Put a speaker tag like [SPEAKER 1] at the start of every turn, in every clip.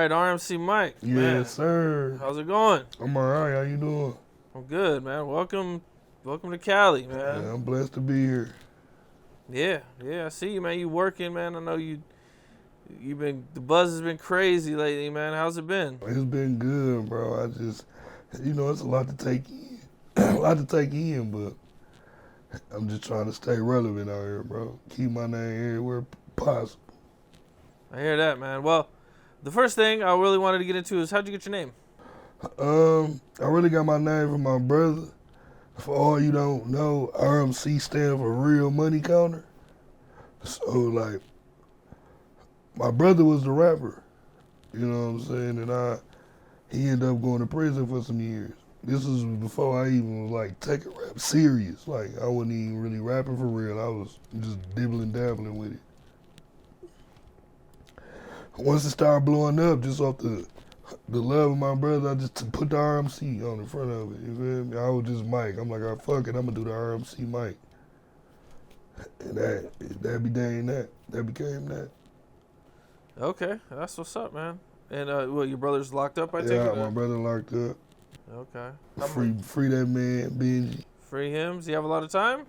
[SPEAKER 1] right, RMC Mike.
[SPEAKER 2] Yes,
[SPEAKER 1] man.
[SPEAKER 2] sir.
[SPEAKER 1] How's it going?
[SPEAKER 2] I'm all right. How you doing?
[SPEAKER 1] I'm good, man. Welcome to Cali, man.
[SPEAKER 2] Yeah, I'm blessed to be here.
[SPEAKER 1] Yeah, I see you, man. You working, man. I know you've been, the buzz has been crazy lately, man. How's it been?
[SPEAKER 2] It's been good, bro. I just, it's a lot to take in. A lot to take in, but I'm just trying to stay relevant out here, bro. Keep my name everywhere possible.
[SPEAKER 1] I hear that, man. Well, the first thing I really wanted to get into is how'd you get your name?
[SPEAKER 2] I really got my name from my brother. For all you don't know, RMC stand for Real Money Counter. So, like, my brother was the rapper, you know what I'm saying? And he ended up going to prison for some years. This was before I even was, like, taking rap serious. Like, I wasn't even really rapping for real. I was just dibbling dabbling with it. Once it started blowing up, just off the love of my brother, I just put the RMC on the front of it. You feel me? I was just Mike. I'm like, oh, fuck it, I'm gonna do the RMC Mike. And that became that. That became that.
[SPEAKER 1] Okay, that's what's up, man. And your brother's locked up, I take it?
[SPEAKER 2] Yeah, my brother locked up.
[SPEAKER 1] Okay.
[SPEAKER 2] Free that man, Peasy.
[SPEAKER 1] Free him? Does he have a lot of time?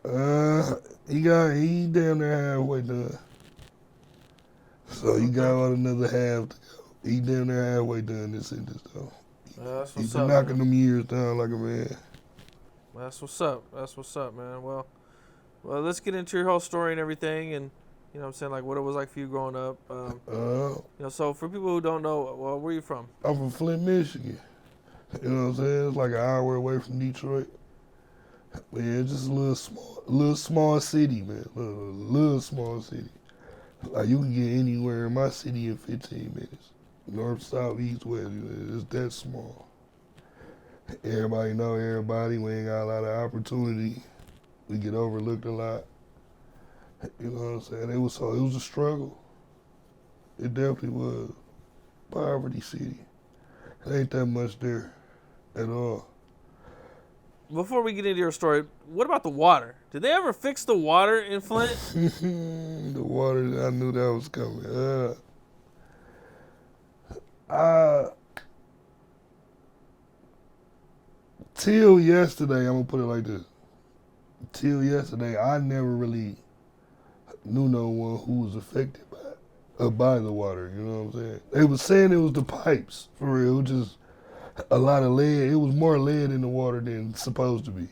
[SPEAKER 2] He damn near halfway done. So he got about another half to go. He damn near halfway done this sentence though.
[SPEAKER 1] That's what's
[SPEAKER 2] He's been
[SPEAKER 1] up,
[SPEAKER 2] knocking
[SPEAKER 1] man.
[SPEAKER 2] them years down like a man.
[SPEAKER 1] That's what's up. That's what's up, man. Well, let's get into your whole story and everything, and you know what I'm saying, like what it was like for you growing up. So for people who don't know, well, where are you from?
[SPEAKER 2] I'm from Flint, Michigan. You know what I'm saying? It's like an hour away from Detroit. Man, it's just a little small city, man. Little small city. Like you can get anywhere in my city in 15 minutes. North, south, east, west. It's that small. Everybody know everybody. We ain't got a lot of opportunity. We get overlooked a lot. You know what I'm saying? It was a struggle. It definitely was. Poverty city. It ain't that much there at all.
[SPEAKER 1] Before we get into your story, what about the water? Did they ever fix the water in Flint?
[SPEAKER 2] The water, I knew that was coming. Till yesterday, I'm gonna put it like this. Till yesterday, I never really knew no one who was affected by the water. You know what I'm saying? They was saying it was the pipes for real. It was just a lot of lead. It was more lead in the water than it's supposed to be.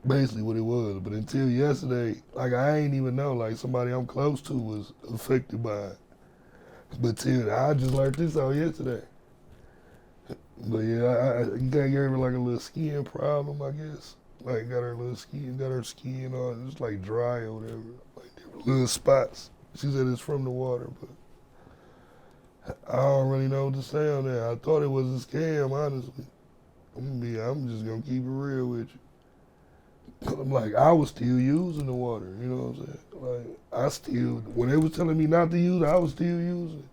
[SPEAKER 2] Basically what it was. But until yesterday, like I ain't even know like somebody I'm close to was affected by it. But till I just learned this out yesterday. But yeah, you got her like a little skin problem, I guess. Like got her skin on it's like dry or whatever. Like little spots. She said it's from the water, but I don't really know what to say on that. I thought it was a scam, honestly. I'm just gonna keep it real with you. I'm like, I was still using the water, you know what I'm saying? Like, when they was telling me not to use it, I was still using it.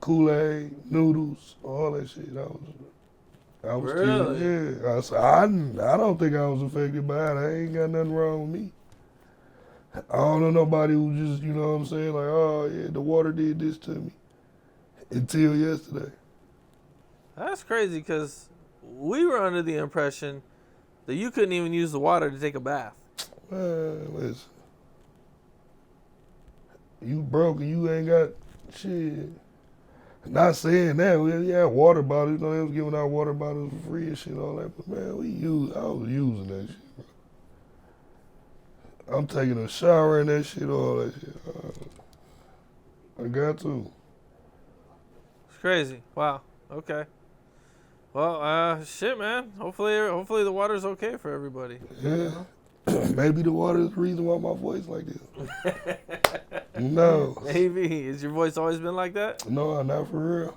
[SPEAKER 2] Kool-Aid, noodles, all that shit. I was
[SPEAKER 1] Really?
[SPEAKER 2] still, I don't think I was affected by it. I ain't got nothing wrong with me. I don't know nobody who just, you know what I'm saying, like, oh yeah, the water did this to me. Until yesterday.
[SPEAKER 1] That's crazy because we were under the impression that you couldn't even use the water to take a bath.
[SPEAKER 2] Listen. You broke and you ain't got shit. Not saying that. We had water bottles. You know, they was giving out water bottles for free and shit, all that. But man, I was using that shit, bro. I'm taking a shower and that shit, all that shit. I got to.
[SPEAKER 1] It's crazy. Wow. Okay. Well, shit, man. Hopefully the water's okay for everybody.
[SPEAKER 2] Yeah. Maybe the water is the reason why my voice like this. No.
[SPEAKER 1] Maybe. Has your voice always been like that?
[SPEAKER 2] No, not for real.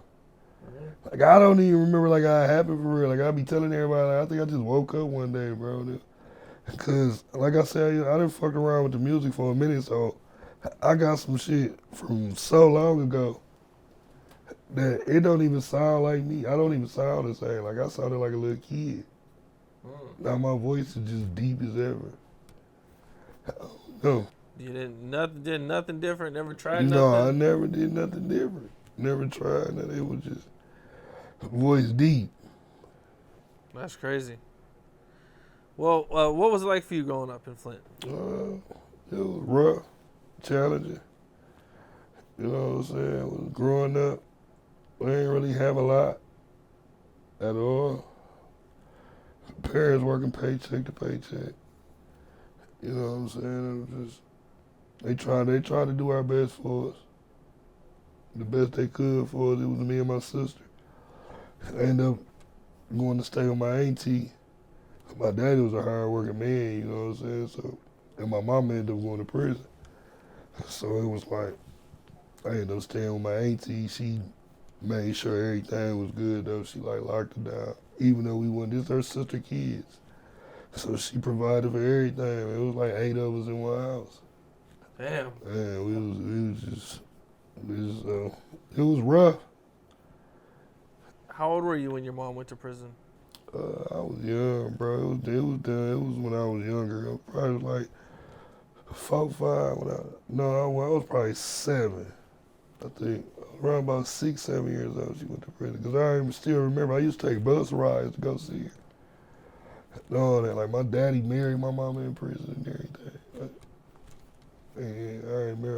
[SPEAKER 2] Like, I don't even remember, like, how it happened for real. Like, I be telling everybody, like, I think I just woke up one day, bro. Because, like I said, I done fucked around with the music for a minute, so I got some shit from so long ago that it don't even sound like me. I don't even sound the same. Like, I sounded like a little kid. Now my voice is just deep as ever. No.
[SPEAKER 1] You did nothing different, never tried nothing?
[SPEAKER 2] No, I never did nothing different. Never tried that. It was just voice deep.
[SPEAKER 1] That's crazy. Well, what was it like for you growing up in Flint?
[SPEAKER 2] It was rough, challenging. You know what I'm saying? Growing up, we ain't really have a lot at all. Parents working paycheck to paycheck. You know what I'm saying? It was just they tried to do our best for us. The best they could for us. It was me and my sister. I ended up going to stay with my auntie. My daddy was a hard working man, you know what I'm saying? So, and my mama ended up going to prison. So it was like, I ended up staying with my auntie. She made sure everything was good though. She like locked it down. Even though we weren't just her sister kids. So she provided for everything. It was like 8 of us in one house.
[SPEAKER 1] Damn.
[SPEAKER 2] Man, it was rough.
[SPEAKER 1] How old were you when your mom went to prison?
[SPEAKER 2] I was young, bro. It was when I was younger. I was probably like 4, 5. I was probably 7. I think around about 6, 7 years old she went to prison. Cause I still remember I used to take bus rides to go see her. All that, like my daddy married my mama in prison and everything. And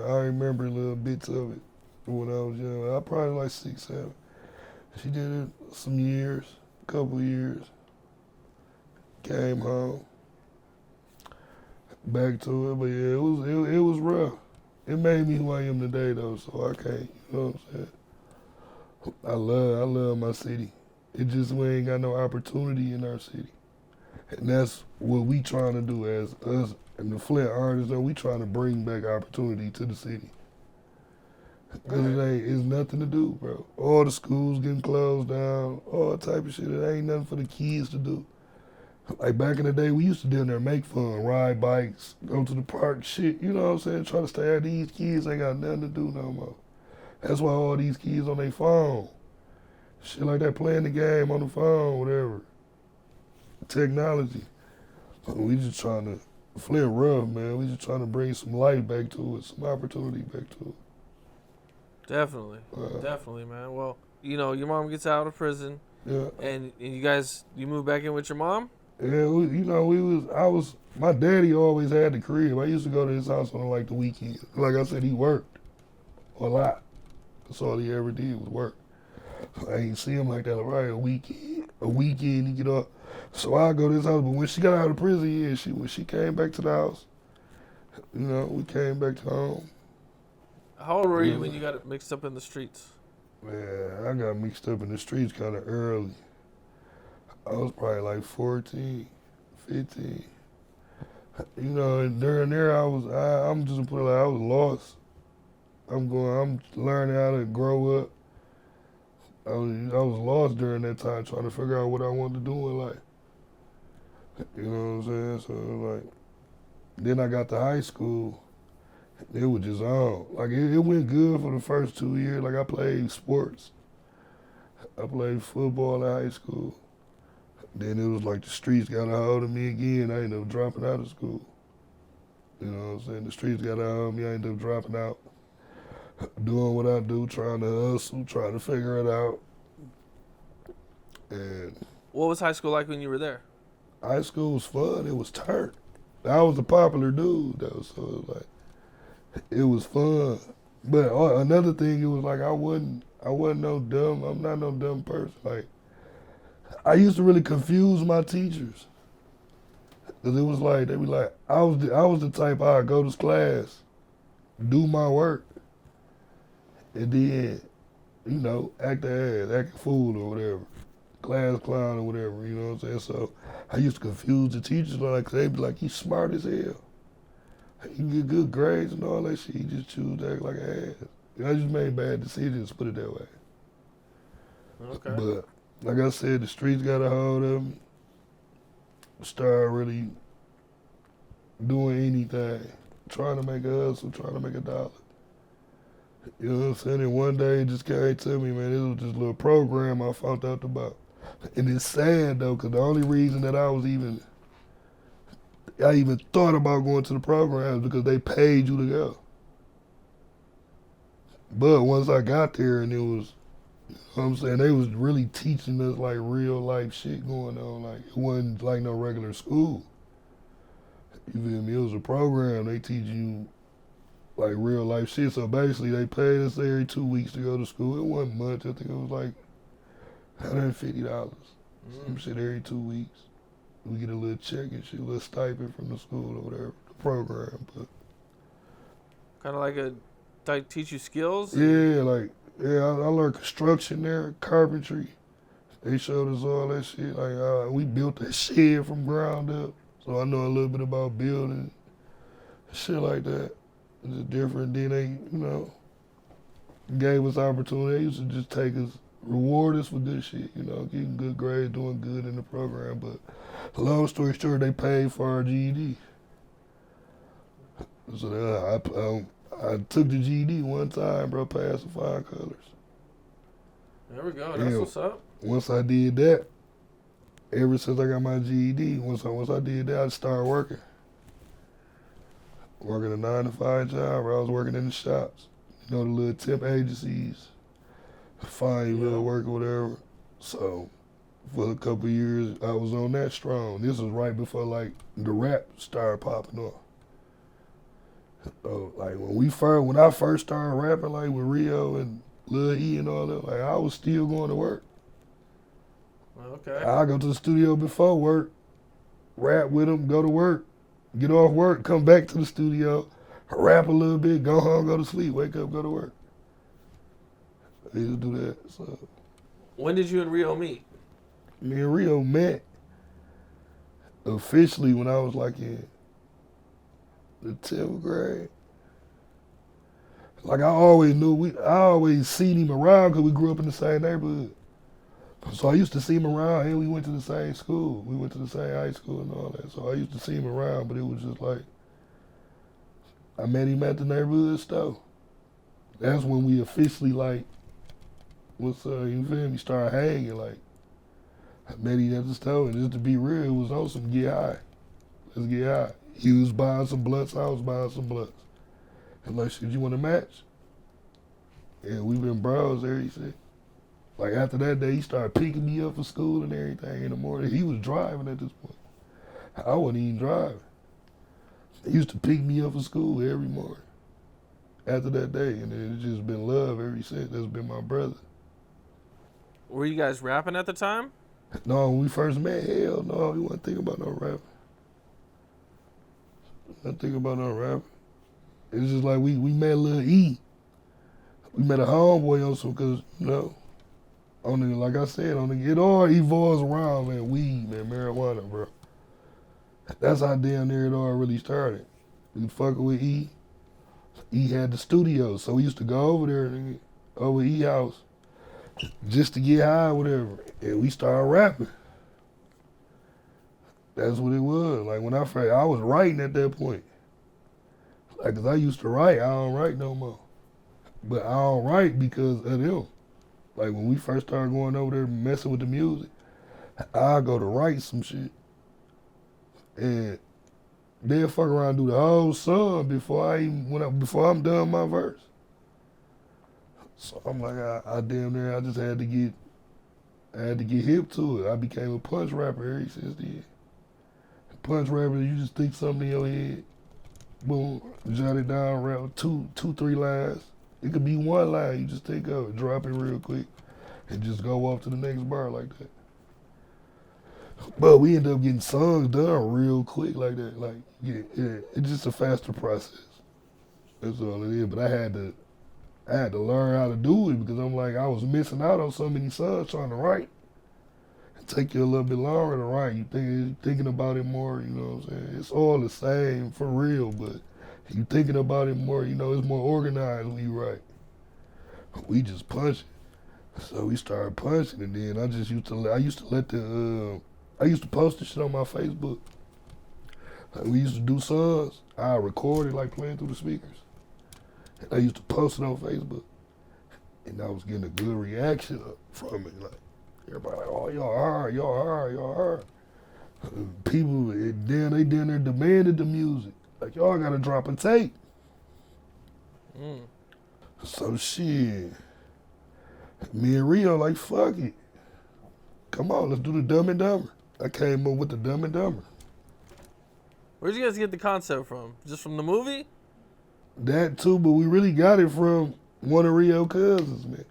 [SPEAKER 2] I remember little bits of it when I was young. I probably like 6, 7. She did it some years, a couple years. Came home, back to it, but yeah, it was rough. It made me who I am today though, so I can't, you know what I'm saying? I love my city. It just we ain't got no opportunity in our city. And that's what we trying to do as us and the Flint artists, though, we trying to bring back opportunity to the city. Cause it's nothing to do, bro. All the schools getting closed down, all type of shit. It ain't nothing for the kids to do. Like back in the day, we used to down there make fun, ride bikes, go to the park, shit. You know what I'm saying? Try to stay out. These kids ain't got nothing to do no more. That's why all these kids on their phone. Shit like that, playing the game on the phone, whatever. Technology. We just trying to flip rough, man. We just trying to bring some life back to it, some opportunity back to it.
[SPEAKER 1] Definitely, man. Well, you know, your mom gets out of prison.
[SPEAKER 2] Yeah.
[SPEAKER 1] And you move back in with your mom?
[SPEAKER 2] Yeah, my daddy always had the crib. I used to go to his house on like the weekend. Like I said, he worked a lot. That's all he ever did was work. I ain't see him like that, right? A weekend he get up. So I go to his house. But when she got out of prison, yeah, when she came back to the house, you know, we came back to home.
[SPEAKER 1] How old were you when you got mixed up in the streets?
[SPEAKER 2] Man, I got mixed up in the streets kind of early. I was probably like 14, 15. You know, and during there, I'm just gonna put it like I was lost. I'm learning how to grow up. I was lost during that time, trying to figure out what I wanted to do in life. You know what I'm saying? So like, then I got to high school. It was just on. Like it went good for the first 2 years. Like I played sports. I played football in high school. Then it was like the streets got a hold of me again. I ended up dropping out of school. You know what I'm saying? The streets got a hold of me. I ended up dropping out. Doing what I do, trying to hustle, trying to figure it out. And
[SPEAKER 1] what was high school like when you were there?
[SPEAKER 2] High school was fun. It was turnt. I was a popular dude though, so it was like it was fun. But another thing, it was like I wasn't no dumb. I'm not no dumb person. Like I used to really confuse my teachers. Cause it was like they be like I was the type I'd go to class, do my work, and then, you know, act a fool or whatever, class clown or whatever, you know what I'm saying? So I used to confuse the teachers, like they'd be like, he's smart as hell. He can get good grades and all that shit. He just choose to act like an ass. I just made bad decisions, put it that way.
[SPEAKER 1] Okay.
[SPEAKER 2] But like I said, the streets got a hold of me. Started really doing anything, trying to make a hustle, trying to make a dollar. You know what I'm saying? And one day it just came to me, man, it was just a little program I found out about. And it's sad though, because the only reason that I even thought about going to the program is because they paid you to go. But once I got there and it was, you know what I'm saying, they was really teaching us like real life shit going on. Like it wasn't like no regular school. You feel me? It was a program. They teach you like real life shit. So basically they paid us every 2 weeks to go to school. It wasn't much. I think it was like $150. Some shit every 2 weeks. We get a little check and shit, a little stipend from the school or whatever, the program. But
[SPEAKER 1] Kind of like teach you skills.
[SPEAKER 2] yeah, I learned construction there, carpentry. They showed us all that shit. Like we built that shed from ground up, so I know a little bit about building, shit like that. It's just different. Then they, gave us opportunity. They used to just take us, reward us for good shit. Getting good grades, doing good in the program. But long story short, they paid for our GED. So I took the GED one time, bro, passed with flying colors.
[SPEAKER 1] There we go. That's what's up.
[SPEAKER 2] Once I did that, ever since I got my GED, once I did that, I started working. Working a 9-to-5 job, where I was working in the shops. The little temp agencies, find little work or whatever. So for a couple of years, I was on that strong. This was right before like the rap started popping off. Like when I first started rapping, like with Rio and Lil E and all that, like I was still going to work.
[SPEAKER 1] Okay.
[SPEAKER 2] I go to the studio before work, rap with them, go to work, get off work, come back to the studio, rap a little bit, go home, go to sleep, wake up, go to work. I used to do that. So
[SPEAKER 1] when did you and Rio meet?
[SPEAKER 2] me and Rio met officially when I was like in the 10th grade. Like I always seen him around because we grew up in the same neighborhood. So I used to see him around and we went to the same school. We went to the same high school and all that. So I used to see him around, but it was just like, I met him at the neighborhood store. That's when we officially like, you feel me, started hanging. Like, I met him at the store and just to be real, it was on some get high. Let's get high. He was buying some blunts, I was buying some blunts. And like, shit, you want to match? And we've been bros ever since. Like after that day, he started picking me up for school and everything in the morning. He was driving at this point. I wasn't even driving. He used to pick me up for school every morning after that day. And then it's just been love ever since. That's been my brother.
[SPEAKER 1] Were you guys rapping at the time?
[SPEAKER 2] No, when we first met, hell no, we wasn't thinking about no rapping. Not thinking about no rapping. It's just like we met Lil E. We met a homeboy on some, cause like I said, it all evolves around, man, weed, man, marijuana, bro. That's how damn near it all really started. We fucking with E. E had the studio, so we used to go over there, over E house, just to get high, whatever. And we started rapping. That's what it was. Like when I was writing at that point. Like, cause I used to write, I don't write no more. But I don't write because of them. Like when we first started going over there messing with the music, I go to write some shit. And they'll fuck around and do the whole song before I'm done my verse. So I'm like, I damn near, I just had to get hip to it. I became a punch rapper ever since then. Punch rapper, you just think something in your head, boom, jot it down, rap two, 3 lines. It could be one line, you just think of it, drop it real quick, and just go off to the next bar like that. But we end up getting songs done real quick like that. Like, it's just a faster process. That's all it is. But I had to learn how to do it because I'm like, I was missing out on so many songs trying to write. It take you a little bit longer to write. You thinking about it more, you know what I'm saying? It's all the same for real, but you thinking about it more, it's more organized when you write. We just punching. So we started punching, and then I used to post the shit on my Facebook. Like we used to do songs. I recorded like playing through the speakers. And I used to post it on Facebook. And I was getting a good reaction from it. Like everybody like, oh, y'all hard. People, then they down there demanded the music. Like, y'all gotta drop a tape. So shit, me and Rio like, fuck it. Come on, let's do the Dumb and Dumber. I came up with the Dumb and Dumber.
[SPEAKER 1] Where'd you guys get the concept from? Just from the movie?
[SPEAKER 2] That too, but we really got it from one of Rio cousins, man.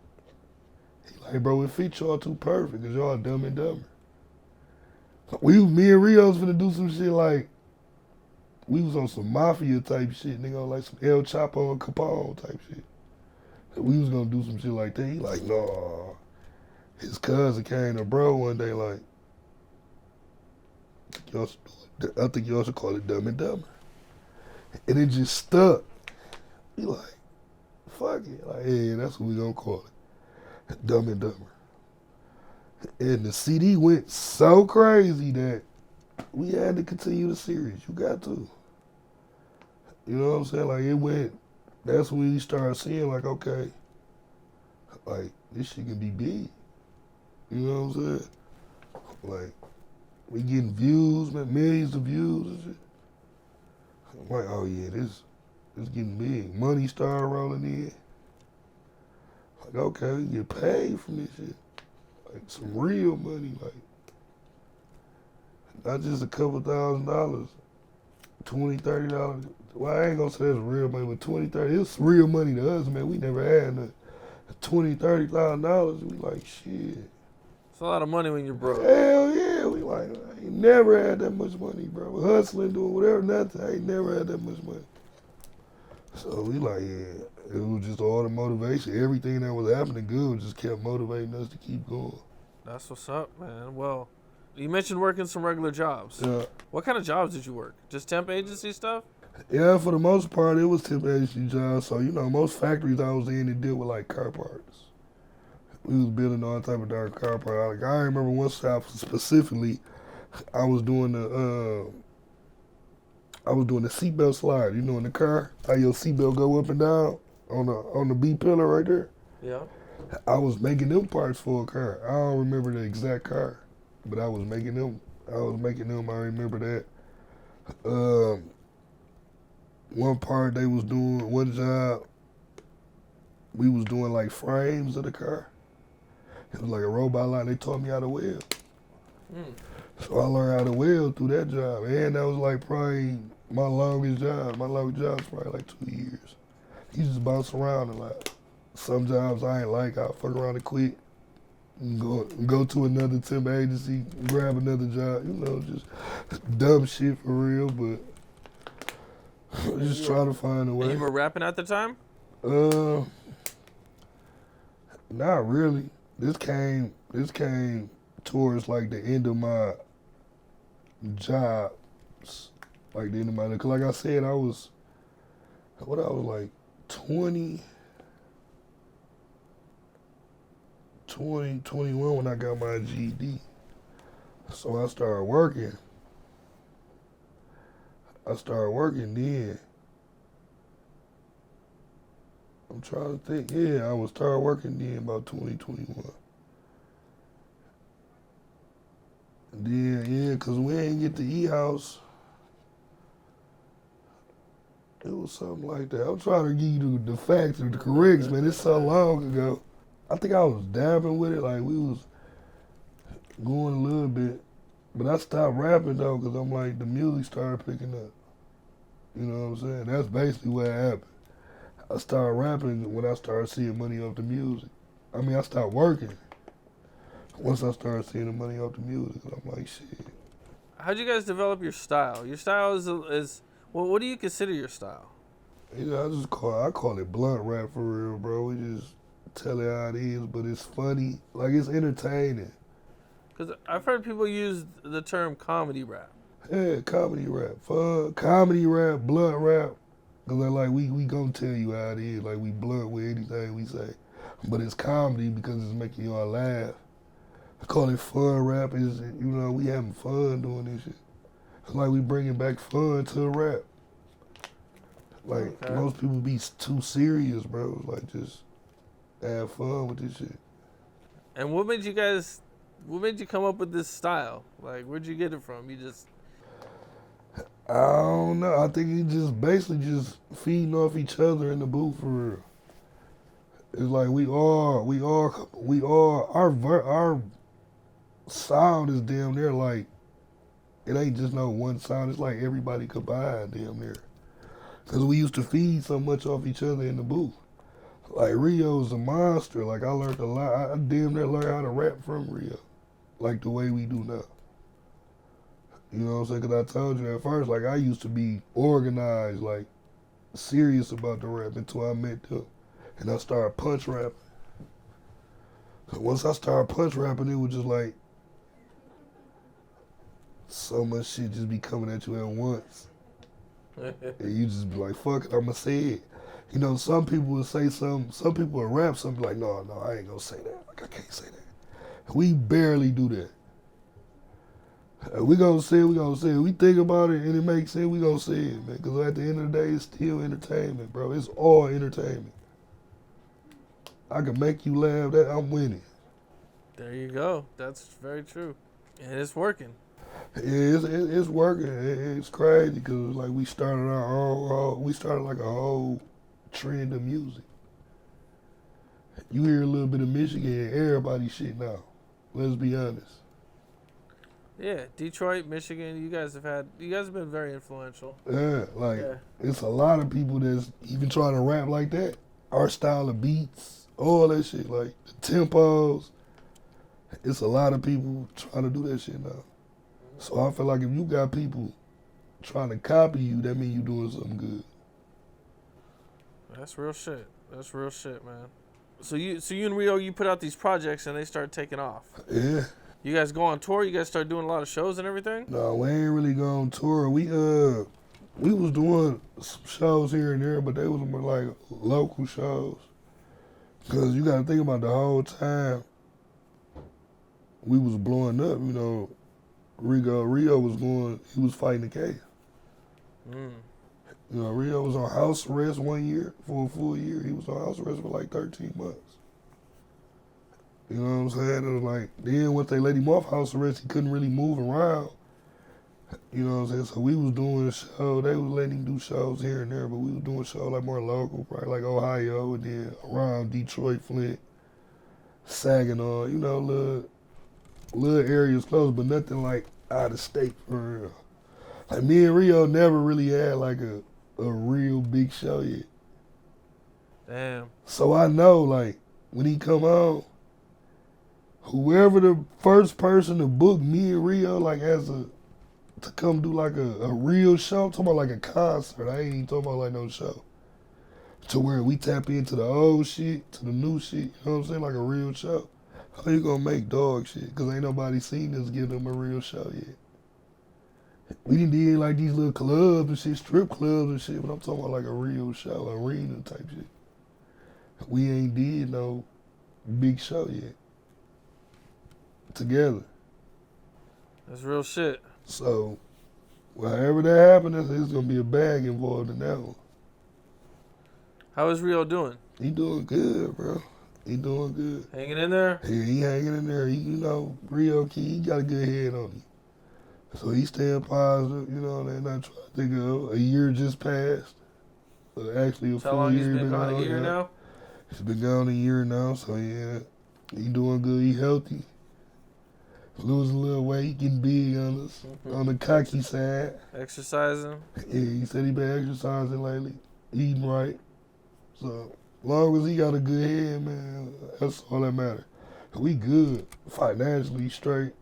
[SPEAKER 2] He like, bro, it fit y'all too perfect because y'all Dumb and Dumber. Me and Rio was finna do some shit like, we was on some mafia type shit, nigga, like some El Chapo and Capone type shit. We was gonna do some shit like that. He like, nah. His cousin came to bro one day like, I think y'all should call it Dumb and Dumber. And it just stuck. He like, fuck it. Like, yeah, that's what we gonna call it. Dumb and Dumber. And the CD went so crazy that we had to continue the series. You got to. You know what I'm saying? Like, it went, that's when we started seeing, like, okay, like, this shit can be big. You know what I'm saying? Like, we getting views, man, millions of views and shit. I'm like, oh yeah, this getting big. Money started rolling in. Like, okay, we get paid from this shit. Like, some real money, like, not just a couple $1,000s, $20, $30. Well, I ain't gonna say that's real money, but $20, $30, it's real money to us, man. We never had nothing. $20,000, $30,000, we like, shit.
[SPEAKER 1] It's a lot of money when you're broke.
[SPEAKER 2] Hell yeah, we like, I ain't never had that much money, bro. Hustling, doing whatever, nothing, I ain't never had that much money. So we like, yeah, it was just all the motivation. Everything that was happening good just kept motivating us to keep going.
[SPEAKER 1] That's what's up, man. Well, you mentioned working some regular jobs.
[SPEAKER 2] Yeah.
[SPEAKER 1] What kind of jobs did you work? Just temp agency stuff?
[SPEAKER 2] Yeah, for the most part, it was temp agency jobs. So, you know, most factories I was in, they deal with, like, car parts. We was building all type of dark car parts. Like, I remember one shop specifically, I was doing the seatbelt slide. You know, in the car, how your seatbelt go up and down on the B pillar right there.
[SPEAKER 1] Yeah.
[SPEAKER 2] I was making them parts for a car. I don't remember the exact car, but I was making them. I remember that. One part they was doing, one job, we was doing like frames of the car. It was like a robot line. They taught me how to weld. So I learned how to weld through that job. And that was like probably my longest job. My longest job was probably like 2 years. You just bounce around a lot. Some jobs I ain't like, I'll fuck around and quit. Go to another temp agency, grab another job, you know, just dumb shit for real, but just try to find a way.
[SPEAKER 1] And you were rapping at the time?
[SPEAKER 2] Not really. This came towards like the end of my jobs, like the end of my, cause like I said, I was like 20, 21 when I got my GED. So I started working. Then. I'm trying to think. Yeah, I started working then about 2021. And then, yeah, because we ain't get the E-House. It was something like that. I'm trying to give you the facts and the corrects, man. It's so long ago. I think I was dabbing with it, like we was going a little bit. But I stopped rapping though, because I'm like, the music started picking up. You know what I'm saying? That's basically what happened. I started rapping when I started seeing money off the music. I mean, I stopped working once I started seeing the money off the music. I'm like, shit.
[SPEAKER 1] How'd you guys develop your style? Your style is well, what do you consider your style?
[SPEAKER 2] Yeah, I call it blunt rap for real, bro. We just tell it how it is, but it's funny. Like, it's entertaining.
[SPEAKER 1] Because I've heard people use the term comedy rap.
[SPEAKER 2] Yeah, comedy rap. Fun, comedy rap, blunt rap. Because like, we gonna tell you how it is. Like, we blunt with anything we say. But it's comedy because it's making y'all laugh. I call it fun rap. Is, you know, we having fun doing this shit. It's like we bringing back fun to rap. Like, okay. Most people be too serious, bro. Like, just have fun with this shit.
[SPEAKER 1] And what made you come up with this style? Like, where'd you get it from?
[SPEAKER 2] I don't know. I think he just basically just feeding off each other in the booth for real. It's like our sound is damn near like, it ain't just no one sound. It's like everybody combined damn near. Cause we used to feed so much off each other in the booth. Like Rio's a monster. Like I learned a lot. I damn near learned how to rap from Rio, like the way we do now. You know what I'm saying? Cause I told you at first, like I used to be organized, like serious about the rap until I met them, and I started punch rapping. So once I started punch rapping, it was just like so much shit just be coming at you at once. And you just be like, fuck it, I'ma say it. You know, some people will say something, some people will rap something like, no, I ain't gonna say that. Like, I can't say that. We barely do that. We gonna say it, we gonna say it. We think about it and it makes sense, we gonna say it, man. Because at the end of the day, it's still entertainment, bro. It's all entertainment. I can make you laugh, that I'm winning.
[SPEAKER 1] There you go. That's very true. And it's working.
[SPEAKER 2] Yeah, it's working. It's crazy because like we started like a whole trend of music. You hear a little bit of Michigan and everybody shit now. Let's be honest.
[SPEAKER 1] Yeah, Detroit, Michigan, you guys have been very influential.
[SPEAKER 2] Yeah, like it's a lot of people that's even trying to rap like that. Our style of beats, all that shit, like the tempos. It's a lot of people trying to do that shit now. So I feel like if you got people trying to copy you, that means you doing something good.
[SPEAKER 1] That's real shit. That's real shit, man. So you and Rio, you put out these projects and they start taking off.
[SPEAKER 2] Yeah.
[SPEAKER 1] You guys go on tour? You guys start doing a lot of shows and everything?
[SPEAKER 2] No, we ain't really go on tour. We was doing some shows here and there, but they was more like local shows. Cause you gotta think about the whole time we was blowing up, you know. Rio was fighting the case. You know, Rio was on house arrest 1 year for a full year. He was on house arrest for like 13 months. You know what I'm saying? It was like, then once they let him off house arrest, he couldn't really move around. You know what I'm saying? So we was doing a show. They was letting him do shows here and there, but we was doing shows like more local, probably like Ohio and then around Detroit, Flint, Saginaw, you know, little areas close, but nothing like out of state for real. Like me and Rio never really had like a real big show yet.
[SPEAKER 1] Damn.
[SPEAKER 2] So I know like when he come on, whoever the first person to book me and Rio like to come do like a real show, I'm talking about like a concert. I ain't even talking about like no show. To where we tap into the old shit, to the new shit, you know what I'm saying? Like a real show. How you gonna make dog shit? Cause ain't nobody seen us give them a real show yet. We didn't do like these little clubs and shit, strip clubs and shit, but I'm talking about like a real show, arena type shit. We ain't did no big show yet. Together.
[SPEAKER 1] That's real shit.
[SPEAKER 2] So, however that happens, there's gonna be a bag involved in that one.
[SPEAKER 1] How is Rio doing?
[SPEAKER 2] He doing good, bro. He doing good.
[SPEAKER 1] Hanging in there?
[SPEAKER 2] Yeah, he hanging in there. He, you know, Rio Key, he got a good head on him. So he staying positive, you know, and not trying to think of a year just passed. Actually, a
[SPEAKER 1] How
[SPEAKER 2] full
[SPEAKER 1] long
[SPEAKER 2] year.
[SPEAKER 1] he's been gone? A year
[SPEAKER 2] yeah.
[SPEAKER 1] now?
[SPEAKER 2] He's been gone a year now, so yeah, he doing good. He healthy. Losing a little weight, getting big on us, on the cocky side.
[SPEAKER 1] Exercising?
[SPEAKER 2] Yeah, he said he been exercising lately, eating right. So, long as he got a good head, man, that's all that matters. We good, financially straight,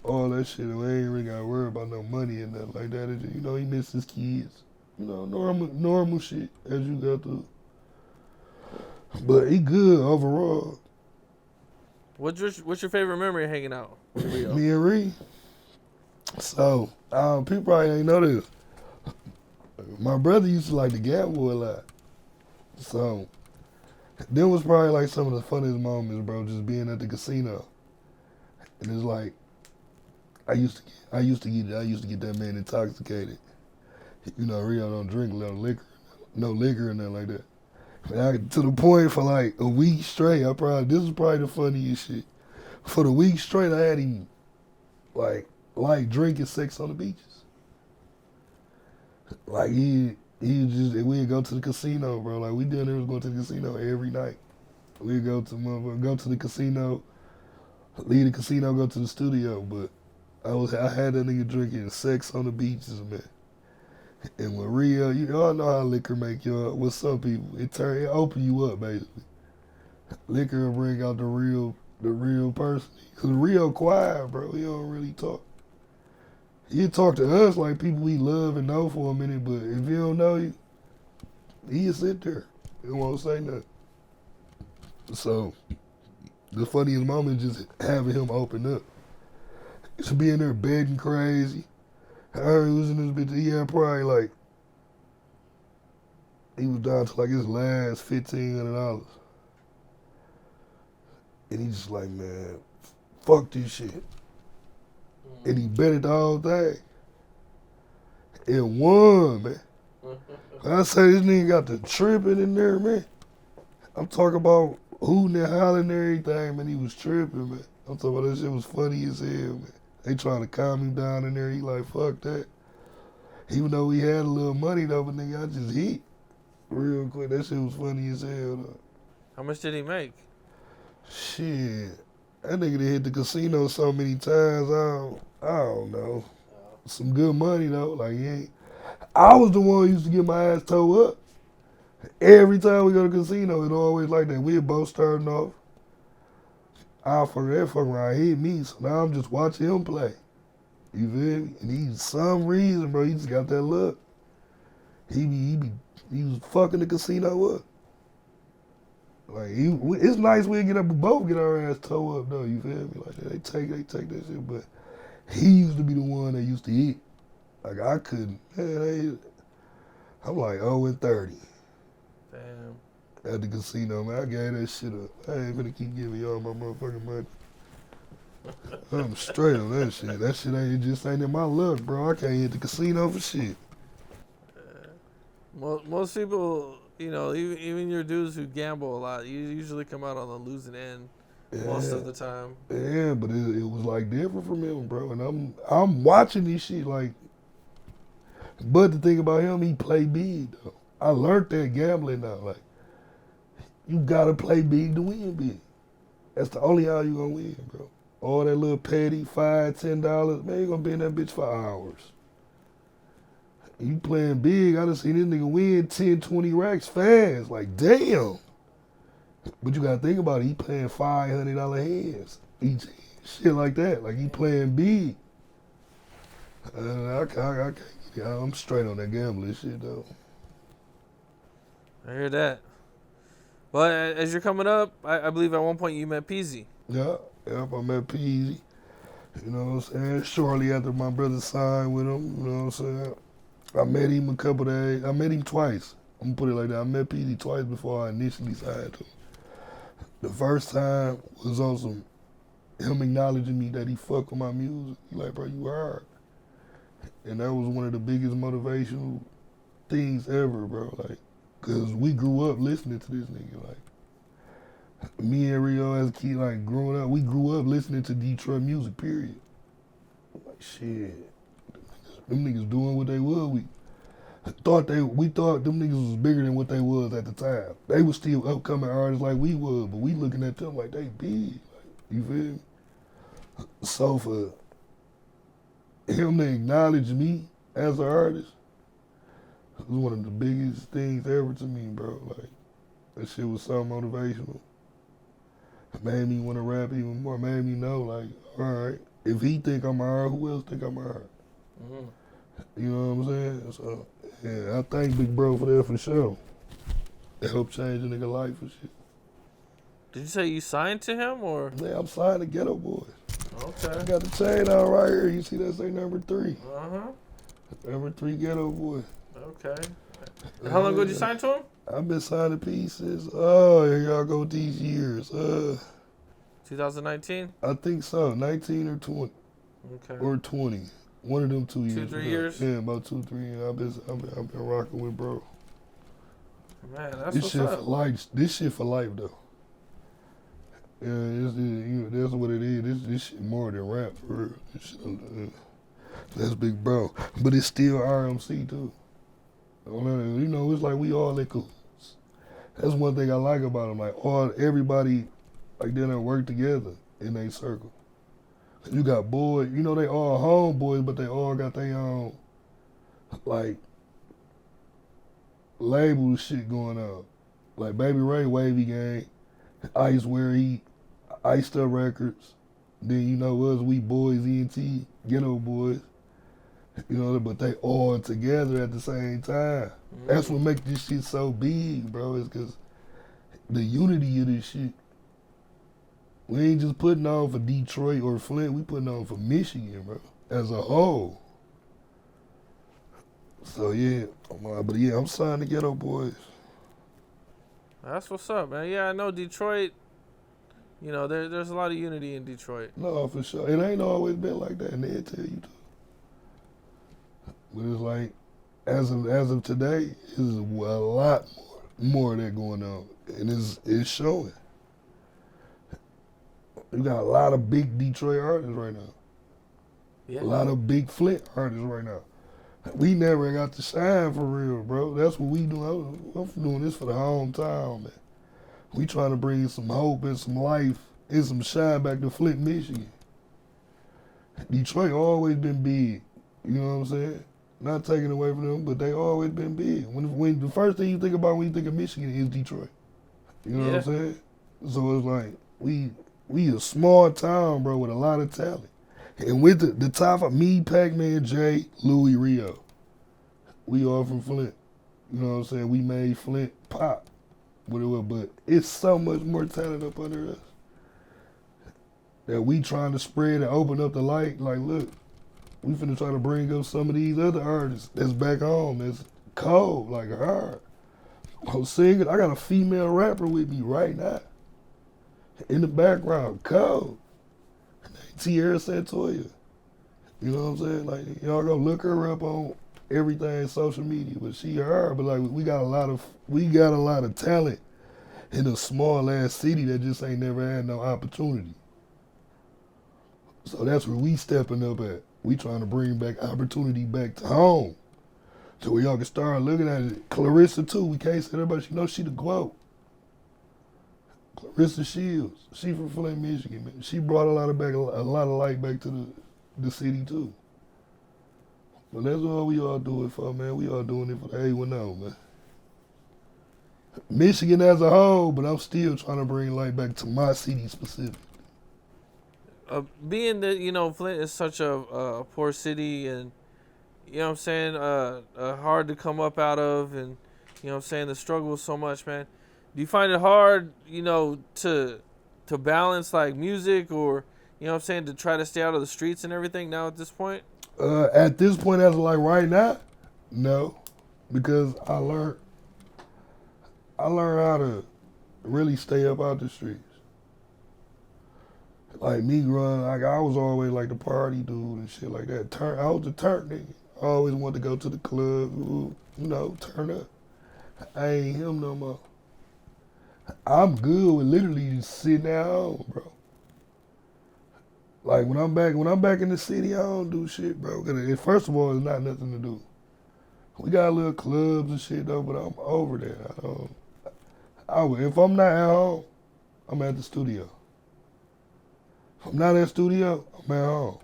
[SPEAKER 2] all that shit. We ain't really got to worry about no money and nothing like that. It just, you know, he missed his kids. You know, normal shit as you go through. But he good overall.
[SPEAKER 1] What's your favorite memory of hanging out with Rio?
[SPEAKER 2] Me and Ree. So, people probably ain't know this. My brother used to like to gamble a lot. So, that was probably like some of the funniest moments, bro, just being at the casino. And it's like, I used to get that man intoxicated. You know, Rio don't drink no liquor or nothing like that. But to the point for like a week straight, this is probably the funniest shit. For the week straight, I had him like drinking sex on the beaches. Like we'd go to the casino, bro. Like we down there was going to the casino every night. We go to the casino, leave the casino, go to the studio. But I had that nigga drinking sex on the beaches, man. And with Rio, you all know how liquor make you up. With some people, it open you up basically. Liquor will bring out the real person. Cause Rio quiet, bro. He don't really talk. He talk to us like people we love and know for a minute, but if he don't know you, he'll sit there. He won't say nothing. So the funniest moment is just having him open up. He should be in there begging crazy. I heard he was in this bitch. He had probably like, he was down to like his last $1,500. And he just like, man, fuck this shit. And he bet it the whole thing. And won, man. I say this nigga got the tripping in there, man. I'm talking about hooting and hollering and everything, man. He was tripping, man. I'm talking about that shit was funny as hell, man. They trying to calm him down in there. He like, fuck that. Even though we had a little money though, but nigga, I just hit real quick. That shit was funny as hell though.
[SPEAKER 1] How much did he make?
[SPEAKER 2] Shit. That nigga done hit the casino so many times, I don't know. Some good money though. Like he ain't. I was the one who used to get my ass towed up. Every time we go to the casino, it always like that. We both starting off. I'll fuck that fuck around, hit me. So now I'm just watching him play. You feel me? And he, some reason, bro, he just got that look. He was fucking the casino up. Like it's nice we get up, we both get our ass towed up though. You feel me? Like they take that shit, but he used to be the one that used to eat. Like I couldn't. Man, I'm like 0-30.
[SPEAKER 1] Damn.
[SPEAKER 2] At the casino, man. I gave that shit up. I ain't finna keep giving y'all my motherfucking money. I'm straight on that shit. That shit ain't in my luck, bro. I can't hit the casino for shit.
[SPEAKER 1] Most people, you know, even your dudes who gamble a lot, you usually come out on the losing end most of the time.
[SPEAKER 2] Yeah, but it was like different from him, bro. And I'm watching this shit like. But the thing about him, he play big though. I learned that gambling now. Like, you gotta play big to win big. That's the only how you gonna win, bro. All that little petty $5, $10, man, you gonna be in that bitch for hours. You playing big, I done seen this nigga win 10, 20 racks fast. Like, damn. But you gotta think about it, he playing $500 hands each hand. Shit like that. Like, he playing big. I can't get it. I'm straight on that gambling shit, though.
[SPEAKER 1] I hear that. Well, as you're coming up, I believe at one point you met Peasy.
[SPEAKER 2] Yep, I met Peasy. You know what I'm saying? Shortly after my brother signed with him, you know what I'm saying? I met him a couple days. I met him twice. I'm gonna put it like that. I met Peasy twice before I initially signed him. The first time was on some him acknowledging me that he fuck with my music. He like, bro, you hard. And that was one of the biggest motivational things ever, bro. Like, cause we grew up listening to this nigga. Like, me and Rio as a kid, like growing up, we grew up listening to Detroit music. Period. Like shit, them niggas doing what they was. We thought them niggas was bigger than what they was at the time. They was still upcoming artists like we was, but we looking at them like they big. Like, you feel me? So for him to acknowledge me as an artist was one of the biggest things ever to me, bro. Like, that shit was so motivational. It made me want to rap even more. Made me know, like, all right, if he think I'm hard, who else think I'm hard? Mm-hmm. You know what I'm saying? So, yeah, I thank Big Bro for that for sure. It helped change a nigga life for shit.
[SPEAKER 1] Did you say you signed to him, or?
[SPEAKER 2] Yeah, I'm signed to Ghetto Boys.
[SPEAKER 1] Okay.
[SPEAKER 2] I got the chain on right here. You see that say number 3?
[SPEAKER 1] Uh-huh.
[SPEAKER 2] Number 3 Ghetto Boy.
[SPEAKER 1] Okay. How long ago did you sign to him?
[SPEAKER 2] I've been signing pieces. Oh, here y'all go with these years.
[SPEAKER 1] 2019?
[SPEAKER 2] I think so. 19 or 20.
[SPEAKER 1] Okay.
[SPEAKER 2] Or 20. One of them 2 years.
[SPEAKER 1] 2-3 years?
[SPEAKER 2] Yeah, about 2-3 years. I've been rocking with bro.
[SPEAKER 1] Man, that's
[SPEAKER 2] this
[SPEAKER 1] what's
[SPEAKER 2] shit
[SPEAKER 1] up.
[SPEAKER 2] For life. This shit for life though. Yeah, that's what it is. This shit more than rap for real. This shit, that's Big Bro. But it's still RMC too. You know, it's like we all in cahoots. That's one thing I like about them. Like everybody, like they done work together in a circle. You got boys, you know they all homeboys, but they all got their own like label shit going on. Like Baby Ray, Wavy Gang, Ice where he Iced Up Records. Then you know us, we boys, ENT, Ghetto Boys. You know, but they all together at the same time. That's what makes this shit so big, bro, is because the unity of this shit. We ain't just putting on for Detroit or Flint, we putting on for Michigan, bro, as a whole. So yeah, but yeah, I'm signed to Ghetto Boys.
[SPEAKER 1] That's what's up, man. Yeah, I know Detroit. You know, there's a lot of unity in Detroit.
[SPEAKER 2] No, for sure. It ain't always been like that, and they'll tell you too. But it's like, as of today, there's a lot more of that going on, and it's showing. You got a lot of big Detroit artists right now.
[SPEAKER 1] Yeah.
[SPEAKER 2] A lot of big Flint artists right now. We never got to shine for real, bro. That's what we do. I'm doing this for the hometown, man. We trying to bring some hope and some life and some shine back to Flint, Michigan. Detroit always been big. You know what I'm saying? Not taking away from them, but they always been big. When the first thing you think about when you think of Michigan is Detroit. You know what I'm saying? So it's like we a small town, bro, with a lot of talent. And with the top of me, Pac-Man, Jay, Louis, Rio. We all from Flint. You know what I'm saying? We made Flint pop. Whatever, but it's so much more talent up under us that we trying to spread and open up the light. Like, look, we finna try to bring up some of these other artists that's back home, that's cold, like her. I'm singing. I got a female rapper with me right now. In the background, cold. Tierra Santoya. You know what I'm saying? Like, y'all go look her up on everything social media, but she her. But like, we got a lot of talent in a small ass city that just ain't never had no opportunity. So that's where we stepping up at. We trying to bring back opportunity back to home, so where y'all can start looking at it. Clarissa too. We can't say everybody. She knows she the GOAT. Clarissa Shields. She from Flint, Michigan, man. She brought a lot of light back to the city too. But that's all we all do it for, man. We all doing it for the A10, man. Michigan as a whole, but I'm still trying to bring light back to my city specifically.
[SPEAKER 1] Being that, you know, Flint is such a poor city and, you know what I'm saying, hard to come up out of, and, you know what I'm saying, the struggle is so much, man. Do you find it hard, you know, to balance, like, music or, you know what I'm saying, to try to stay out of the streets and everything now at this point?
[SPEAKER 2] At this point, as of like right now, no, because I learned how to really stay up out the streets. Like me growing, like I was always like the party dude and shit like that. I was the turn nigga. I always wanted to go to the club, you know, turn up. I ain't him no more. I'm good with literally just sitting at home, bro. Like when I'm back in the city, I don't do shit, bro. Cause first of all, it's not nothing to do. We got little clubs and shit though, but I'm over that. If I'm not at home, I'm at the studio. If I'm not at the studio, I'm at home.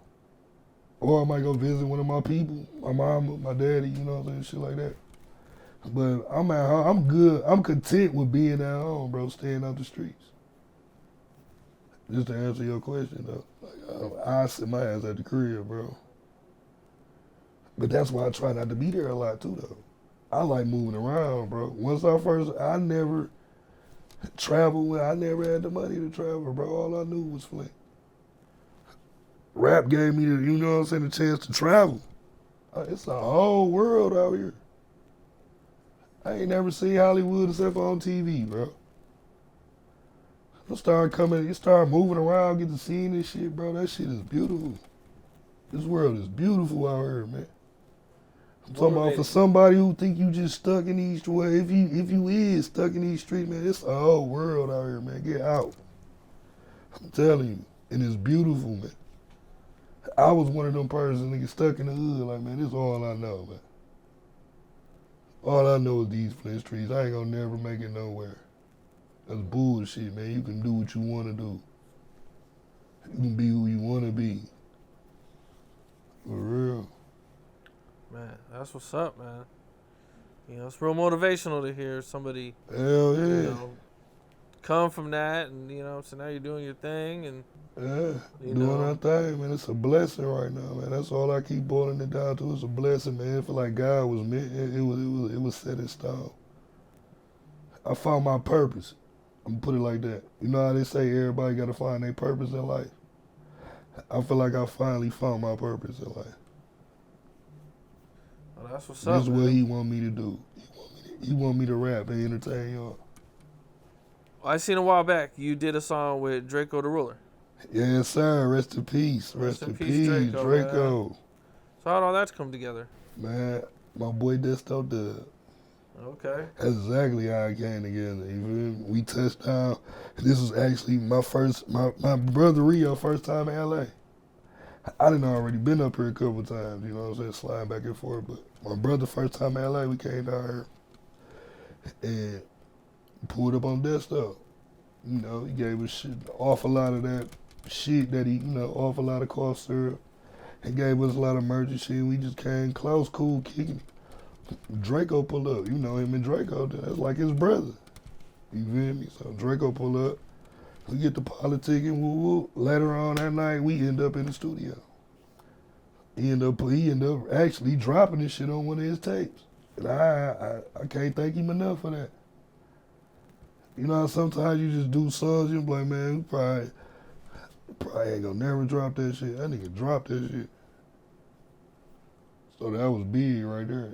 [SPEAKER 2] Or I might go visit one of my people, my mama, my daddy, you know what I'm saying, shit like that. But I'm at home. I'm good. I'm content with being at home, bro, staying out the streets. Just to answer your question, though, like I sit my ass at the crib, bro. But that's why I try not to be there a lot, too, though. I like moving around, bro. I never traveled. I never had the money to travel, bro. All I knew was Flint. Rap gave me the, you know what I'm saying, the chance to travel. It's a whole world out here. I ain't never seen Hollywood except on TV, bro. You start moving around, get to seeing this shit, bro. That shit is beautiful. This world is beautiful out here, man. I'm talking about for somebody who think you just stuck in these streets. If you is stuck in these streets, man, it's a whole world out here, man. Get out. I'm telling you, and it's beautiful, man. I was one of them persons niggas stuck in the hood, like, man, this is all I know, man. All I know is these Flint streets. I ain't gonna never make it nowhere. That's bullshit, man. You can do what you want to do. You can be who you want to be. For real.
[SPEAKER 1] Man, that's what's up, man. You know, it's real motivational to hear somebody,
[SPEAKER 2] Hell yeah.
[SPEAKER 1] you know, come from that, and you know, so now you're doing your thing, and
[SPEAKER 2] Yeah,
[SPEAKER 1] you
[SPEAKER 2] doing
[SPEAKER 1] know,
[SPEAKER 2] our thing, man. It's a blessing right now, man. That's all I keep boiling it down to. It's a blessing, man. I feel like God was meant. It was set in stone. I found my purpose. I'm gonna put it like that. You know how they say everybody got to find their purpose in life. I feel like I finally found my purpose in life.
[SPEAKER 1] well, that's what's
[SPEAKER 2] This
[SPEAKER 1] up,
[SPEAKER 2] is
[SPEAKER 1] man.
[SPEAKER 2] what He want me to do. He want me to rap and entertain y'all.
[SPEAKER 1] I seen a while back you did a song with Drakeo the Ruler.
[SPEAKER 2] Yes, sir. Rest in peace. Rest in peace,
[SPEAKER 1] Drakeo,
[SPEAKER 2] Drakeo.
[SPEAKER 1] So how'd all that come together?
[SPEAKER 2] Man, my boy Desto Dub.
[SPEAKER 1] Okay.
[SPEAKER 2] That's exactly how it came together. You feel me? We touched down. This was actually my brother Rio first time in LA. I done already been up here a couple times, you know what I'm saying, sliding back and forth. But my brother first time in LA, we came down here and pulled up on Desto. You know, he gave us shit, an awful lot of that shit that he, you know, awful lot of cough syrup. He gave us a lot of merch and shit. We just came close, cool, kicking. Draco pull up. You know him and Draco, that's like his brother. You feel me? So Draco pull up. We get the politicking, woo woo. Later on that night, we end up in the studio. He end up actually dropping this shit on one of his tapes. And I can't thank him enough for that. You know how sometimes you just do songs, you be like, man, we probably ain't gonna never drop that shit. That nigga dropped that shit. So that was big right there.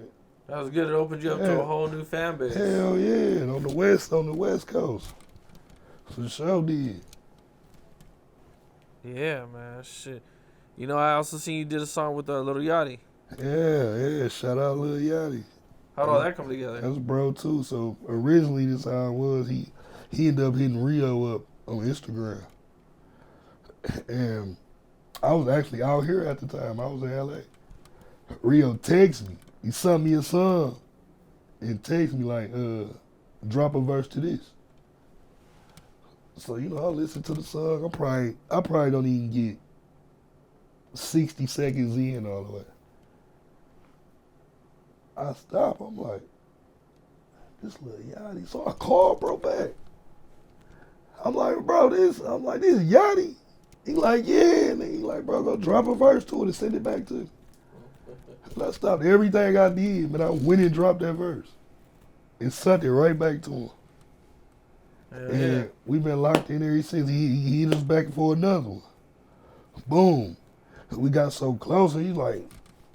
[SPEAKER 1] That was good. It opened you up to a whole new fan base.
[SPEAKER 2] Hell yeah, and on the West Coast. For sure did.
[SPEAKER 1] Yeah, man. Shit. You know, I also seen you did a song with Lil Yachty.
[SPEAKER 2] Yeah. Shout out Lil Yachty.
[SPEAKER 1] How'd all that come together?
[SPEAKER 2] That's bro too. So originally this how it was. He ended up hitting Rio up on Instagram. And I was actually out here at the time. I was in LA. Rio texted me. He sent me a song and texted me like, drop a verse to this. So, you know, I listen to the song. I probably don't even get 60 seconds in all the way. I stop. I'm like, this Lil Yachty. So I called bro back. I'm like, this Yachty. He like, yeah. And he like, bro, go drop a verse to it and send it back to me. And I stopped everything I did, but I went and dropped that verse and sent it right back to him. And we've been locked in ever since. He hit us back for another one. Boom. We got so close, and he's like,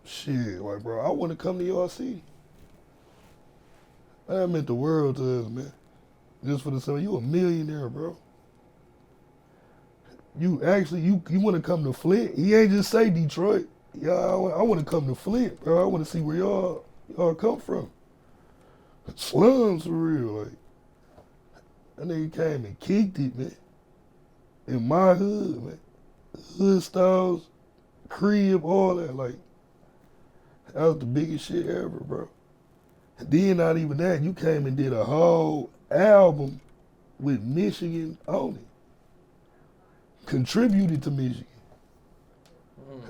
[SPEAKER 2] shit, like, bro, I want to come to your city. That meant the world to us, man. Just for the summer, you a millionaire, bro. You actually, you want to come to Flint? He ain't just say Detroit. Yeah, I want to come to Flint, bro. I want to see where y'all come from. Slums for real, like. That nigga came and kicked it, man. In my hood, man. Hood styles, crib, all that, like. That was the biggest shit ever, bro. And then not even that, you came and did a whole album with Michigan on it. Contributed to Michigan.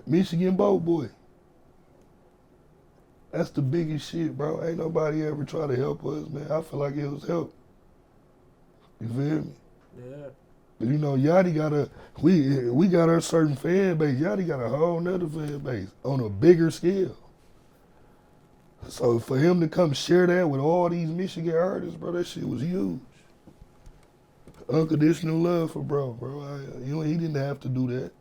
[SPEAKER 2] Michigan Boat Boy. That's the biggest shit, bro. Ain't nobody ever try to help us, man. I feel like it was help. You feel me?
[SPEAKER 1] Yeah.
[SPEAKER 2] But you know, Yachty got we got our certain fan base. Yachty got a whole nother fan base on a bigger scale. So for him to come share that with all these Michigan artists, bro, that shit was huge. Unconditional love for bro. He didn't have to do that.